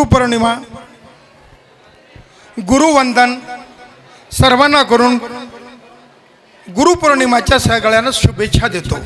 गुरुपौर्णिमा गुरुवंदन सर्वांना करून गुरुपौर्णिमाच्या सगळ्यांना शुभेच्छा देतो।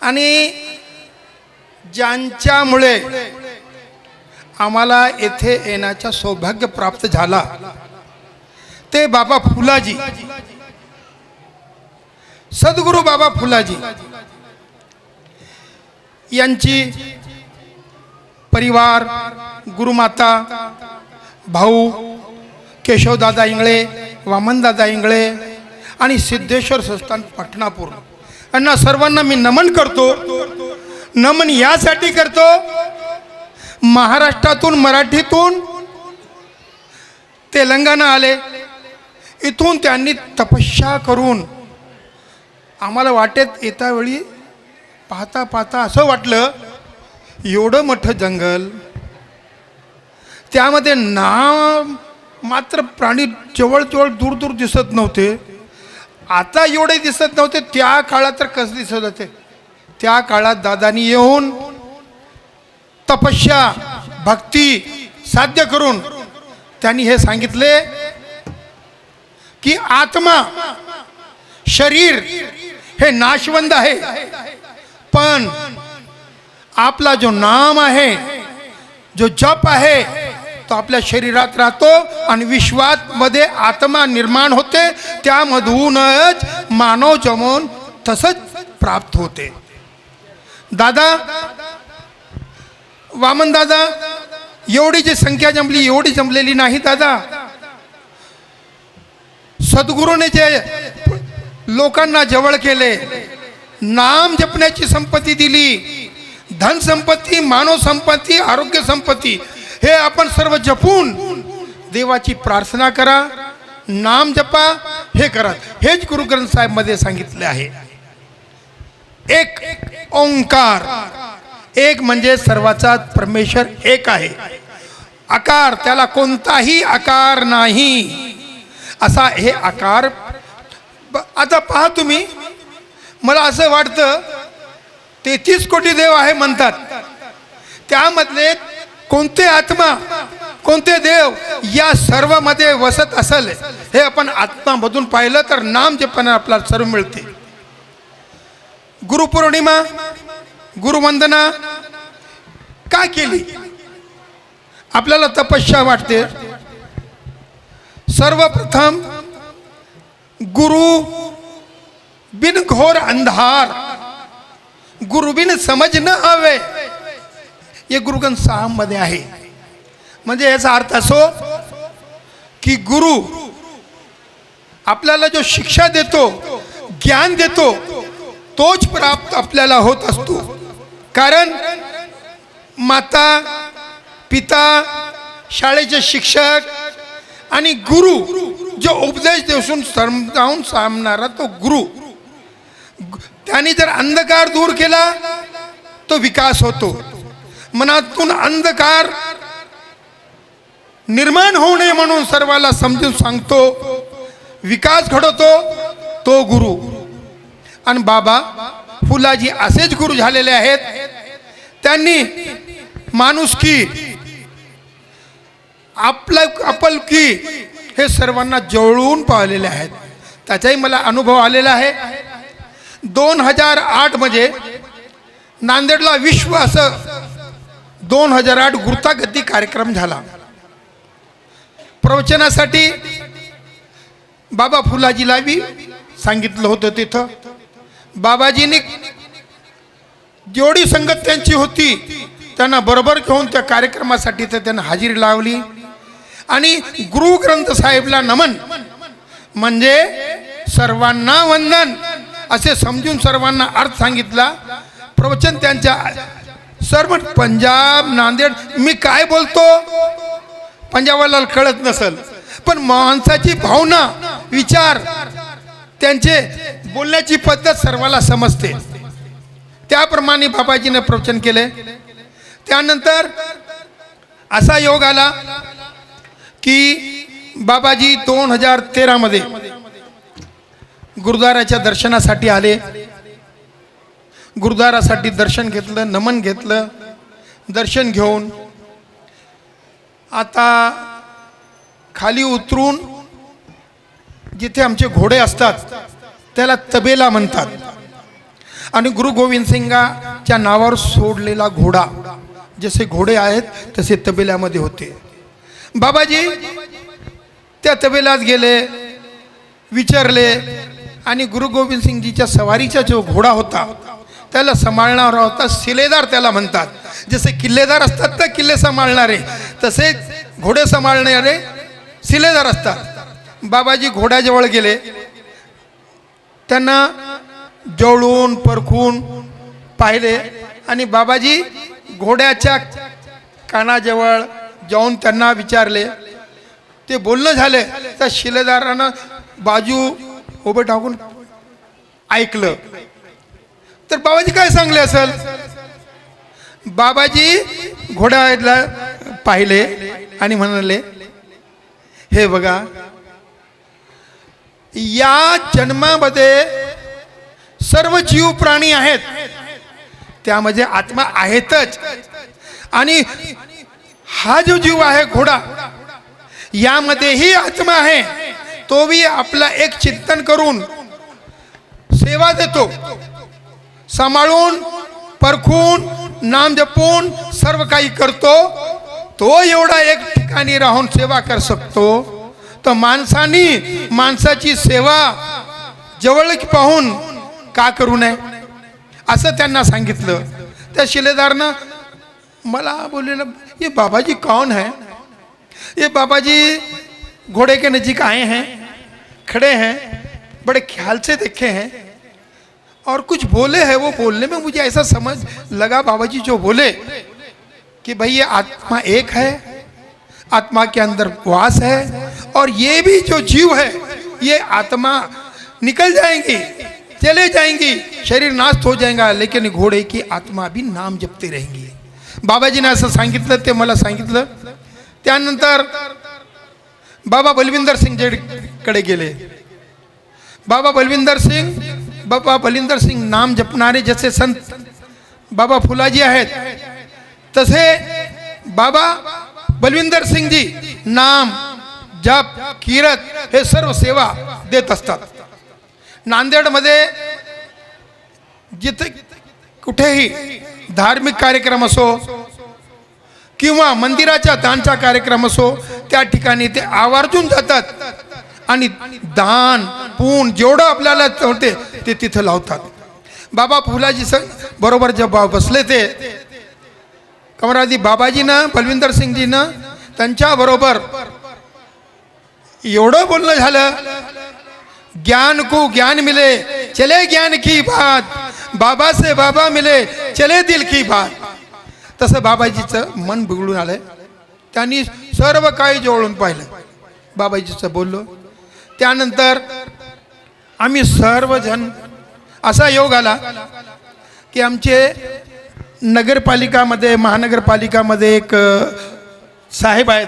आणि ज्यांच्यामुळे आम्हाला येथे येण्याचा सौभाग्य प्राप्त झाला ते बाबा फुलाजी, सद्गुरू बाबा फुलाजी यांची परिवार, गुरुमाता, भाऊ केशवदादा इंगळे, वामनदादा इंगळे आणि सिद्धेश्वर संस्थान पटनापूर यांना सर्वांना मी नमन करतो। नमन यासाठी करतो, महाराष्ट्रातून मराठीतून तेलंगणा आले, इथून त्यांनी तपस्या करून आम्हाला वाटेत येता वेळी पाहता पाहता असं वाटलं एवढं मोठं जंगल, त्यामध्ये मात्र प्राणी जवळ दूर दूर दिसत नव्हते। आता एवढे दिसत नव्हते, त्या काळात तर कसं दिसत होते। त्या काळात दादानी येऊन तपस्या भक्ती साध्य करून त्यांनी हे सांगितले की आत्मा शरीर हे नाशवंत आहे, पण आपला जो नाम आहे, जो जप आहे, तो आपल्या शरीरात राहतो आणि विश्वात मध्ये आत्मा निर्माण होते, त्यामधूनच मानव जमून तसंच प्राप्त होते। दादा वामन दादा एवढी जी संख्या जमली एवढी जमलेली नाही। दादा सद्गुरूने जे लोकांना जवळ केले, नाम जपण्याची संपत्ती दिली, धन संपत्ती, मानव संपत्ती, आरोग्य संपत्ती, हे आपण सर्व जपून देवाची प्रार्थना करा, नाम जपा, हे करा। हेच गुरु ग्रंथ साहेब मध्ये सांगितले आहे। एक ओंकार, एक म्हणजे सर्वाचा परमेश्वर एक आहे। आकार, त्याला कोणताही आकार नाही, असा हे आकार। आता पहा तुम्ही, मला असं वाटतं 33 कोटी देव आहे म्हणतात, त्यामधले कोणते आत्मा, कोणते देव या सर्व मध्ये वसत असेल हे आपण आत्मामधून पाहिलं तर नाम जपण्याने आपल्याला सर्व मिळते। गुरुपौर्णिमा, गुरुवंदना का केली? आपल्याला तपस्या वाटते। सर्वप्रथम गुरु बिन घोर अंधार, गुरु बिन समज न आवे, हे गुरुग्रंथ साहेब मध्ये आहे। म्हणजे याचा अर्थ असो की गुरु आपल्याला जो शिक्षा देतो, ज्ञान देतो, तोच प्राप्त आपल्याला होत असतो। कारण माता पिता, शाळेचे शिक्षक आणि गुरु जो उपदेश देऊन समजावून सांगणारा तो गुरु, त्याने जर अंधकार दूर केला तो विकास होतो। मनातून अंधकार निर्माण होऊ नये म्हणून सर्वाला समजून सांगतो, विकास घडवतो तो गुरु। आणि बाबा फुलाजी असेच गुरु झालेले आहेत। त्यांनी माणुसकी, आपुलकी हे सर्वांना जवळून पाहिलेले आहेत। त्याचाही मला अनुभव आलेला आहे। 2008 मध्ये नांदेडला विश्व असं 2008 गुरुतागती कार्यक्रम झाला। प्रवचनासाठी बाबा फुलाजीला बी सांगितलं होतं। तिथं बाबाजींनी जेवढी संगत त्यांची होती त्यांना बरोबर घेऊन त्या कार्यक्रमासाठी तर त्यांना हजेरी लावली। आणि गुरु ग्रंथ साहेबला नमन म्हणजे सर्वांना वंदन असे समजून सर्वांना अर्थ सांगितला। प्रवचन त्यांच्या सर्व पंजाब, नांदेड, मी काय बोलतो पंजाबवाला कळत नसेल, पण माणसाची भावना, विचार, त्यांचे बोलण्याची पद्धत सर्वाला समजते। त्याप्रमाणे बाबाजीने प्रवचन केले। त्यानंतर असा योग आला की बाबाजी 2013 मध्ये गुरुद्वाराच्या दर्शनासाठी आले। गुरुद्वारासाठी दर्शन घेतलं, नमन घेतलं। दर्शन घेऊन आता खाली उतरून जिथे आमचे घोडे असतात त्याला तबेला म्हणतात आणि गुरु गोविंद सिंगाच्या नावावर सोडलेला घोडा जसे घोडे आहेत तसे तबेल्यामध्ये होते. बाबाजी त्या तबेल्यात गेले, विचारले आणि गुरु गोविंद सिंगजीच्या सवारीचा जो घोडा होता त्याला सांभाळणारा होता शिलेदार त्याला म्हणतात. जसे किल्लेदार असतात ना किल्ले सांभाळणारे, तसे घोडे सांभाळणारे शिलेदार असतात. बाबाजी घोड्याजवळ गेले, त्यांना जवळून परखून पाहिले आणि बाबाजी घोड्याच्या कानाजवळ जाऊन त्यांना विचारले. ते बोलणं झाले तर शिलेदारानं बाजू उभे टाकून ऐकलं. तर बाबाजी काय सांगले असेल? बाबाजी घोड्याला पाहिले आणि म्हणाले, हे बघा, या जन्मामध्ये सर्व जीव प्राणी आहेत, त्यामध्ये आत्मा आहेतच. आणि हा जो जीव आहे घोडा, यामध्येही आत्मा आहे. तो भी आपला एक चिंतन करून सेवा देतो, सांभाळून परखून नाम जपून सर्व काही करतो. तो एवढा एक ठिकाणी राहून सेवा कर शकतो. तर माणसानी माणसाची सेवा जवळ पाहून का करू नये असं त्यांना सांगितलं. त्या शिलेदारनं मला बोले, ये बाबाजी कौन है? ये बाबाजी घोड़े के नजीक आए हैं, खड़े हैं, बड़े ख्याल से देखे हैं और कुछ बोले हैं. वो बोलने में मुझे ऐसा समझ लगा बाबाजी जो बोले कि भाई ये आत्मा एक है, आत्मा के अंदर वास है और ये भी जो जीव है ये आत्मा निकल जाएंगी, चले जाएंगी, शरीर नाश हो जाएगा, लेकिन घोड़े की आत्मा भी नाम जपते रहेंगी. बाबाजीने असं सांगितलं. ते मला सांगितलं. त्यानंतर बाबा बलविंदर सिंगकडे गेले. बाबा बलविंदर सिंग नाम जपणारे जसे संत बाबा फुलाजी आहेत, तसे बाबा बलविंदर सिंग जी नाम जप कीर्त हे सर्व सेवा देत असतात. नांदेडमध्ये जिथे कुठेही धार्मिक कार्यक्रम असो किंवा मंदिराच्या दानचा कार्यक्रम असो, त्या ठिकाणी ते आवर्जून जातात आणि दान पून जेवढं आपल्याला होते ते तिथं लावतात. बाबा फुलाजी बरोबर जेव्हा बसले ते कमराजी बाबाजीनं बलविंदर सिंगजीनं त्यांच्याबरोबर एवढं बोलणं झालं, ज्ञान को ज्ञान मिले चले ज्ञान की बात, बाबा से बाबा मिले चले दिल की बात. तसं बाबाजीचं मन बिघडून आलं. त्यांनी सर्व काही जवळून पाहिलं. बाबाजीचं बोललो. त्यानंतर आम्ही सर्वजण असा योग आला की आमचे नगरपालिकामध्ये महानगरपालिकामध्ये एक साहेब आहेत,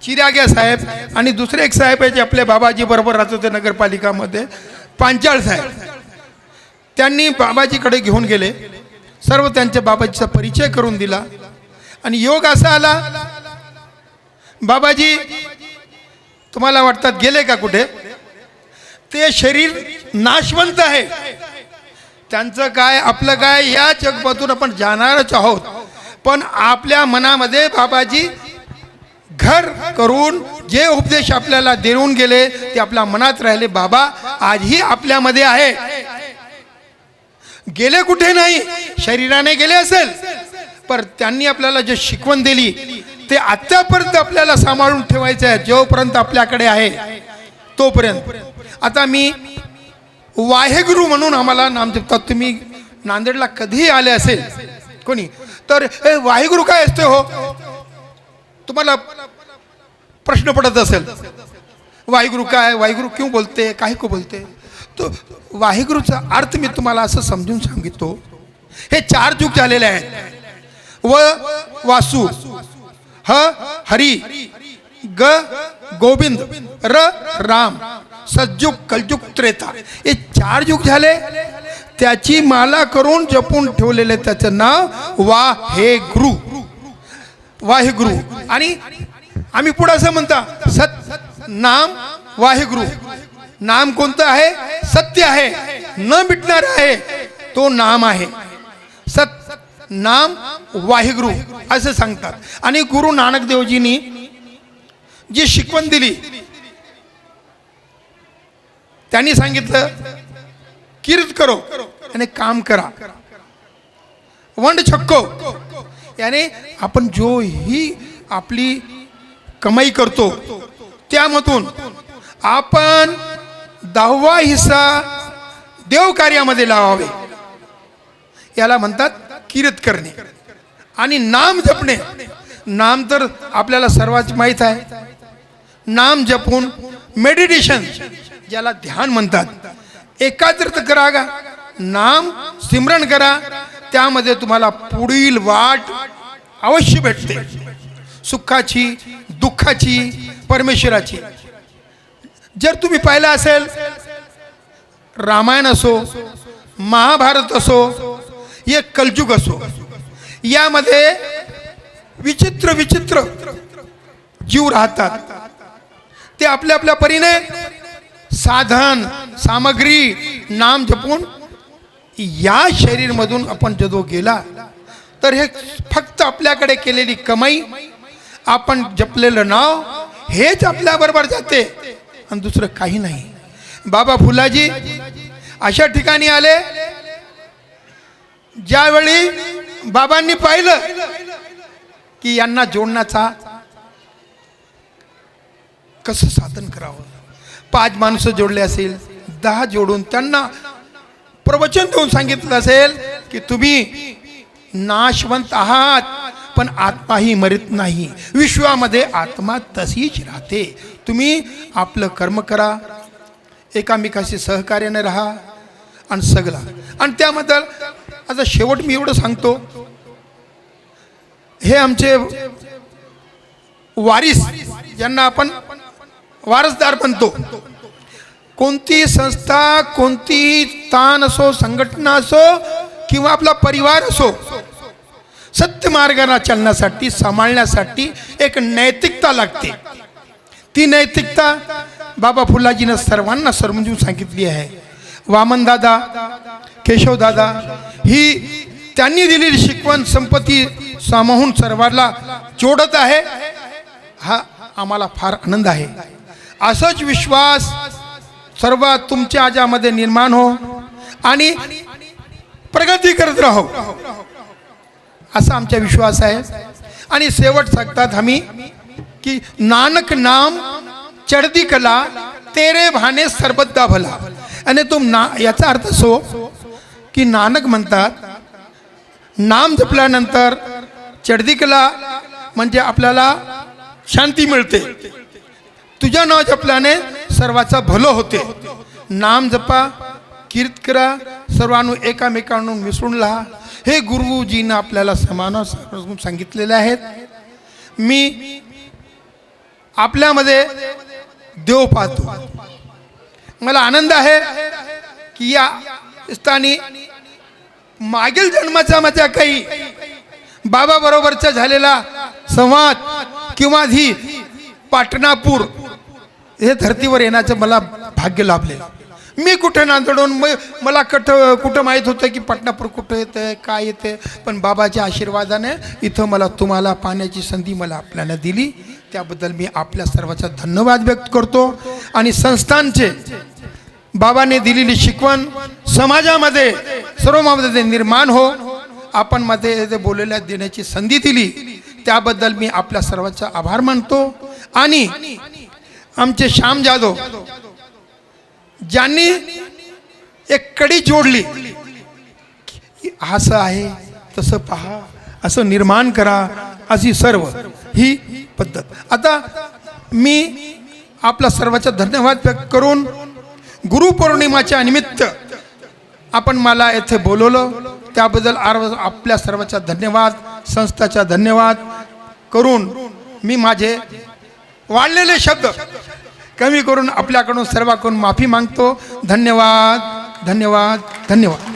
चिराग्या साहेब, आणि दुसरे एक साहेब आहे जे आपले बाबाजी बरोबर राहत होते नगरपालिकामध्ये, पांचाळ साहेब. त्यांनी बाबाजीकडे घेऊन गेले. सर्व त्यांच्या बाबाजीचा परिचय करून दिला आणि योग असा आला, बाबाजी तुम्हाला वाटतात गेले का कुठे? ते शरीर नाशवंत आहे, त्यांचं काय आपलं काय या जगपातून आपण जाणारच आहोत. पण आपल्या मनामध्ये बाबाजी घर करून जे उपदेश आपल्याला देऊन गेले ते आपल्या मनात राहिले. बाबा आजही आपल्यामध्ये आहे, गेले कुठे नाही. शरीराने गेले असेल पण त्यांनी आपल्याला जे शिकवण दिली ते आतापर्यंत आपल्याला सांभाळून ठेवायचं आहे, जोपर्यंत आपल्याकडे आहे तोपर्यंत. आता मी वाहेगुरु म्हणून आम्हाला नाम जपतात. तुम्ही नांदेडला कधीही आले असेल कोणी तर हे वाहेगुरु काय असते हो, तुम्हाला प्रश्न पडत असेल, वाहेगुरु काय, वाहेगुरु क्यों बोलते, काहे को बोलते? तो वाहेगुरुचा अर्थ मी तुम्हाला असं समजून सांगिततो. हे 4 युग झालेले आहेत. वासु, ह हरी, ग गोविंद, र राम, सतयुग कलयुग त्रेता, हे 4 युग झाले. त्याची माला करून जपून ठेवलेले त्याचं नाव वाहेगुरु. वाहेगुरु. आणि आम्ही पुढे असं म्हणता सत नाम वाहेगुरु. नाम कोणतं आहे? सत्य आहे, न मिटणार आहे, तो नाम आहे. सत नाम वाहेगुरु असं सांगतात. आणि गुरु नानक देवजींनी जी शिकवण दिली, त्यांनी सांगितलं कीर्त करो आणि काम करा. वंड छक्को, याने आपण जो ही आपली कमाई करतो त्यामधून आपण 10वा हिस्सा देव कार्यामध्ये लावावे. याला म्हणतात कीर्त करणे. आणि नाम जपणे. नाम तर आपल्याला सर्वांच माहीत आहे. नाम जपून मेडिटेशन, ज्याला ध्यान म्हणतात, एकाग्रत करा, नाम सिमरण करा. त्यामध्ये तुम्हाला पुढील वाट अवश्य भेटते, सुखाची, दुःखाची, परमेश्वराची. जर तुम्ही पाहिलं असेल, रामायण असो, महाभारत असो, हे कलयुग असो, यामध्ये विचित्र विचित्र जीव राहतात. ते आपल्या आपल्या परीने साधन सामग्री नाम जपून या शरीरमधून आपण जदो गेला तर हे फक्त आपल्याकडे केलेली कमाई, आपण जपलेलं नाव हेच आपल्या बरोबर जाते आणि दुसरं काही नाही. बाबा फुलाजी अशा ठिकाणी आले ज्यावेळी बाबांनी पाहिलं की यांना जोडण्याचा कसं साधन करावं. 5 माणसं जोडले असेल, 10 जोडून त्यांना प्रवचन देऊन सांगितलं असेल की तुम्ही नाशवंत आहात, पण आत्मा ही मरत नाही. विश्वामध्ये आत्मा तशीच राहते. तुम्ही आपलं कर्म करा, एकामेकाशी सहकार्याने राहा आणि सगळं. आणि त्याबद्दल आता शेवट मी एवढं सांगतो, हे आमचे वारिस, ज्यांना आपण वारसदार म्हणतो, कोणती संस्था, कोणती ताण असो, संघटना असो किंवा आपला परिवार असो, सत्य मार्गाने चालण्यासाठी, सांभाळण्यासाठी एक नैतिकता लागते. ती नैतिकता बाबा फुलाजीनं सर्वांना समजून सांगितली आहे. वामनदादा, केशवदादा, ही त्यांनी दिलेली शिकवण संपत्ती सामावून सर्वांना जोडत आहे. हा आम्हाला फार आनंद आहे. असंच विश्वास सर्व तुमच्या आजामध्ये निर्माण हो आणि प्रगती करत राहो, असा आमचा विश्वास आहे. आणि शेवट सांगतात आम्ही की नानक नाम चढ़ती कला, तेरे भाने सरबत्ता भला. आणि याचा अर्थ असो की नानक म्हणतात नाम जपल्यानंतर चढ़ती कला म्हणजे आपल्याला शांती मिळते. तुझ्या नाव जपल्याने सर्वाचा भलं होते. नाम जपा, कीर्त करा, सर्वांनो एकामेकांना मिसळून राहा, हे गुरुजींना आपल्याला समान सांगितलेले आहेत. मी आपल्यामध्ये देव पाहतो. मला आनंद आहे की या स्थानी मागील जन्माचा माझ्या काही बाबा बरोबरचा झालेला संवाद किंवा ही पाटणापूर हे धर्तीवर येण्याचं मला भाग्य लाभले. मी कुठे नांदडून मला कुठं माहीत होतं की पाटणापूर कुठं येतं, काय येते, पण बाबाच्या आशीर्वादाने इथं मला तुम्हाला पाहण्याची संधी मला आपल्याला दिली. त्याबद्दल मी आपल्या सर्वांचा धन्यवाद व्यक्त करतो. आणि संस्थांचे बाबांनी दिलेली शिकवण समाजामध्ये सर्वांमध्ये निर्माण हो, आपण मध्ये बोलायला देण्याची संधी दिली, त्याबद्दल मी आपल्या सर्वांचा आभार मानतो. आणि आमचे श्याम जाधव ज्यांनी एक कडी जोडली, असं आहे तसं पहा, असं निर्माण करा, अशी सर्व ही पद्धत. आता मी आपला सर्वांचा धन्यवाद व्यक्त करून गुरुपौर्णिमाच्या निमित्त आपण मला येथे बोलवलं, त्याबद्दल आपल्या सर्वांचा धन्यवाद, संस्थाचा धन्यवाद करून मी माझे वाढलेले शब्द कमी करून आपल्याकडून सर्वांकडून माफी मागतो. धन्यवाद, धन्यवाद, धन्यवाद.